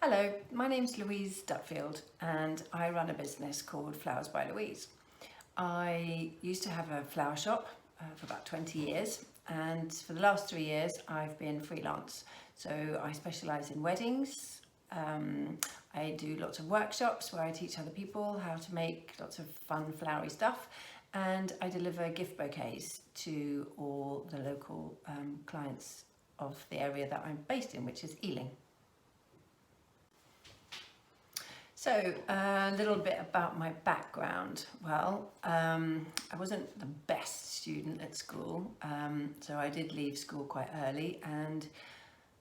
Hello, my name's Louise Dutfield and I run a business called Flowers by Louise. I used to have a flower shop for about 20 years, and for the last 3 years I've been freelance. So I specialise in weddings. I do lots of workshops where I teach other people how to make lots of fun flowery stuff, and I deliver gift bouquets to all the local clients of the area that I'm based in, which is Ealing. So a little bit about my background. Well, I wasn't the best student at school, so I did leave school quite early, and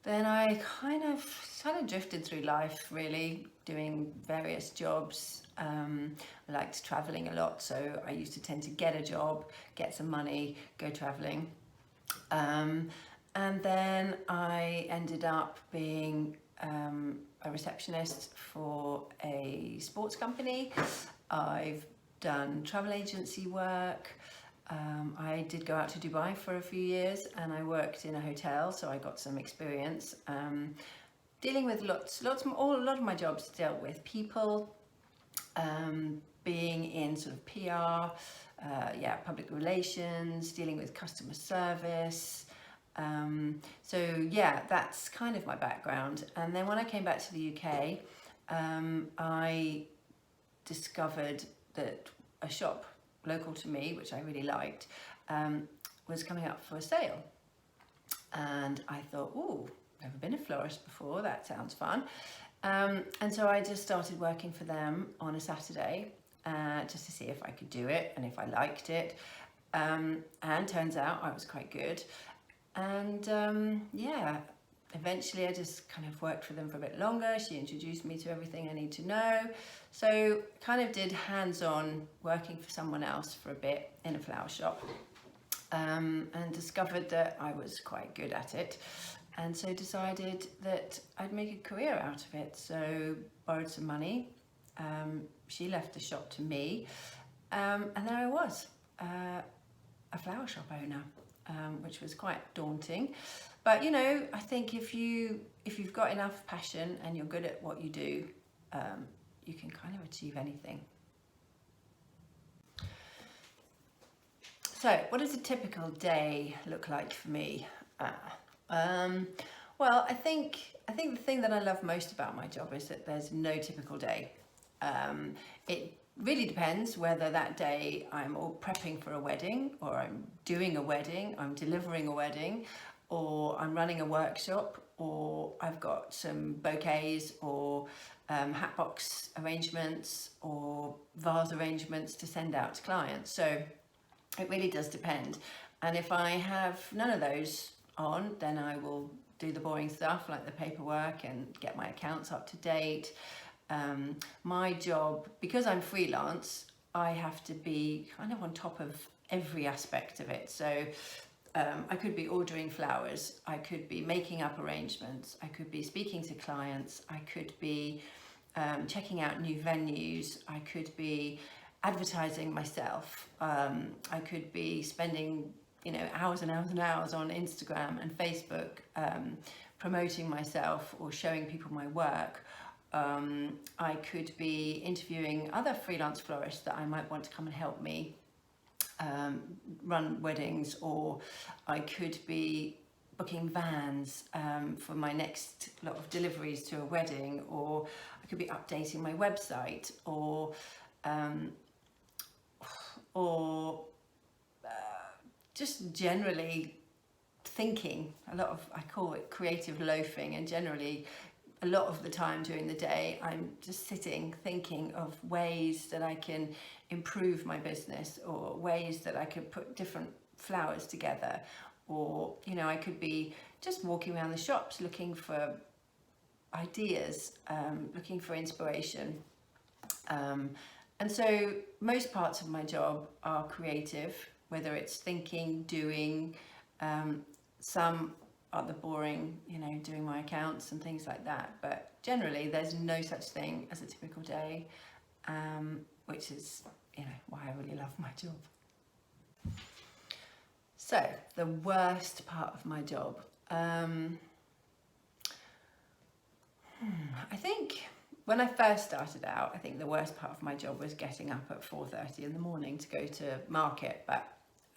then I kind of drifted through life, really, doing various jobs. I liked travelling a lot, so I used to tend to get a job, get some money, go travelling. And then I ended up being a receptionist for a sports company. I've done travel agency work. I did go out to Dubai for a few years and I worked in a hotel, so I got some experience dealing with a lot of my jobs dealt with people, being in sort of PR, public relations, dealing with customer service. So yeah, that's kind of my background. And then when I came back to the UK, I discovered that a shop local to me, which I really liked, was coming up for sale. And I thought, ooh, never been a florist before, that sounds fun. And so I just started working for them on a Saturday, just to see if I could do it and if I liked it. And turns out I was quite good. And eventually I just kind of worked for them for a bit longer. She introduced me to everything I need to know. So kind of did hands-on working for someone else for a bit in a flower shop, and discovered that I was quite good at it. And so decided that I'd make a career out of it. So borrowed some money. She left the shop to me, and there I was, a flower shop owner. Which was quite daunting, but you know, I think if you've got enough passion and you're good at what you do, you can kind of achieve anything. So what does a typical day look like for me? Well, I think the thing that I love most about my job is that there's no typical day. It really depends whether that day I'm all prepping for a wedding, or I'm doing a wedding, I'm delivering a wedding, or I'm running a workshop, or I've got some bouquets or hat box arrangements or vase arrangements to send out to clients. So it really does depend. And if I have none of those on, then I will do the boring stuff like the paperwork and get my accounts up to date. My job, because I'm freelance, I have to be kind of on top of every aspect of it. So I could be ordering flowers, I could be making up arrangements, I could be speaking to clients, I could be checking out new venues, I could be advertising myself, I could be spending hours and hours and hours on Instagram and Facebook promoting myself or showing people my work. I could be interviewing other freelance florists that I might want to come and help me run weddings, or I could be booking vans for my next lot of deliveries to a wedding, or I could be updating my website, or just generally thinking. I call it creative loafing, and generally a lot of the time during the day I'm just sitting thinking of ways that I can improve my business, or ways that I could put different flowers together, or I could be just walking around the shops looking for ideas, looking for inspiration. And so most parts of my job are creative, whether it's thinking, doing, some are the boring, doing my accounts and things like that. But generally there's no such thing as a typical day, which is, why I really love my job. So the worst part of my job. I think when I first started out, I think the worst part of my job was getting up at 4:30 in the morning to go to market. But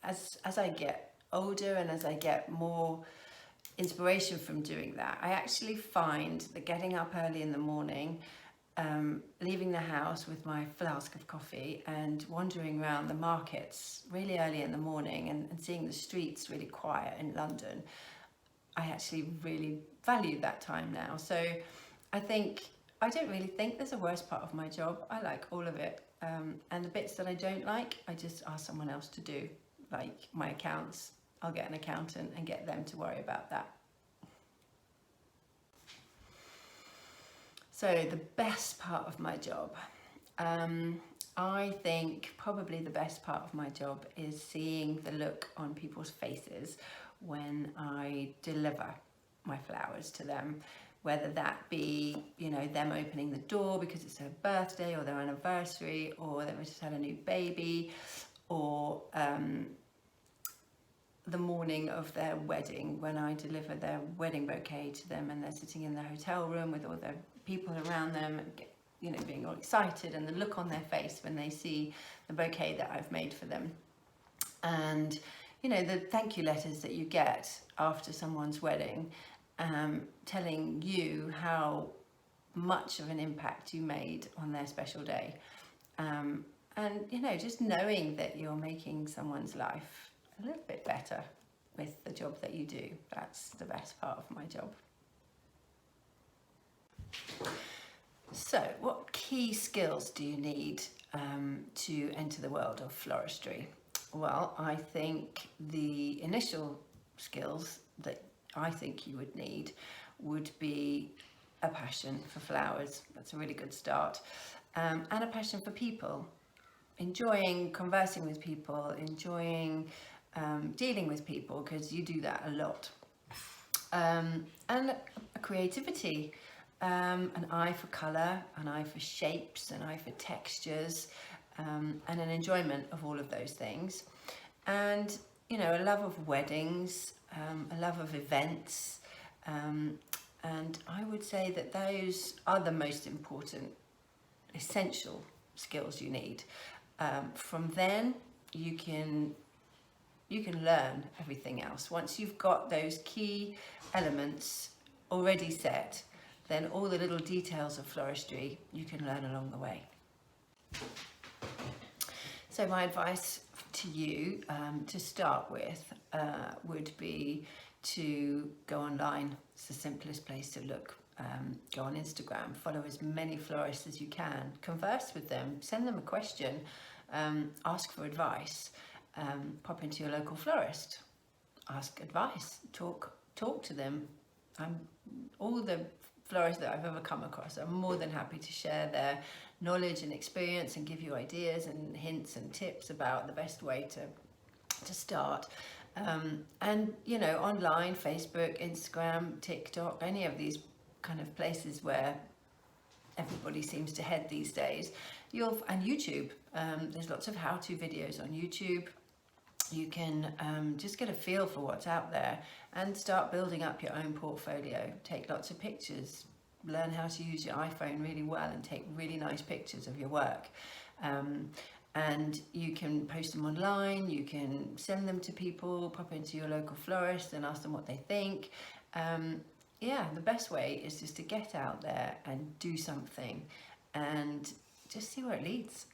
as I get older and as I get more inspiration from doing that, I actually find that getting up early in the morning, leaving the house with my flask of coffee and wandering around the markets really early in the morning and seeing the streets really quiet in London, I actually really value that time now. So I don't really think there's a worst part of my job. I like all of it. And the bits that I don't like, I just ask someone else to do. Like my accounts, I'll get an accountant and get them to worry about that. So the best part of my job, I think probably the best part of my job is seeing the look on people's faces when I deliver my flowers to them, whether that be, you know, them opening the door because it's their birthday or their anniversary, or they've just had a new baby, or the morning of their wedding when I deliver their wedding bouquet to them and they're sitting in their hotel room with all their people around them, you know, being all excited, and the look on their face when they see the bouquet that I've made for them. And, you know, the thank you letters that you get after someone's wedding, telling you how much of an impact you made on their special day. And, you know, just knowing that you're making someone's life a little bit better with the job that you do. That's the best part of my job. So, what key skills do you need to enter the world of floristry? Well, I think the initial skills that I think you would need would be a passion for flowers. That's a really good start. And a passion for people. Enjoying conversing with people, enjoying dealing with people, because you do that a lot. And a creativity, an eye for colour, an eye for shapes, an eye for textures, and an enjoyment of all of those things. And, you know, a love of weddings, a love of events, and I would say that those are the most important, essential skills you need. From then, you can learn everything else. Once you've got those key elements already set, then all the little details of floristry you can learn along the way. So my advice to you to start with would be to go online. It's the simplest place to look. Go on Instagram, follow as many florists as you can, converse with them, send them a question, ask for advice, pop into your local florist, ask advice, talk to them. All the florists that I've ever come across are more than happy to share their knowledge and experience and give you ideas and hints and tips about the best way to start. And, you know, online, Facebook, Instagram, TikTok, any of these kind of places where everybody seems to head these days, and YouTube. There's lots of how-to videos on YouTube. You can just get a feel for what's out there and start building up your own portfolio. Take lots of pictures, learn how to use your iPhone really well and take really nice pictures of your work. And you can post them online, you can send them to people, pop into your local florist and ask them what they think. Yeah, the best way is just to get out there and do something and just see where it leads.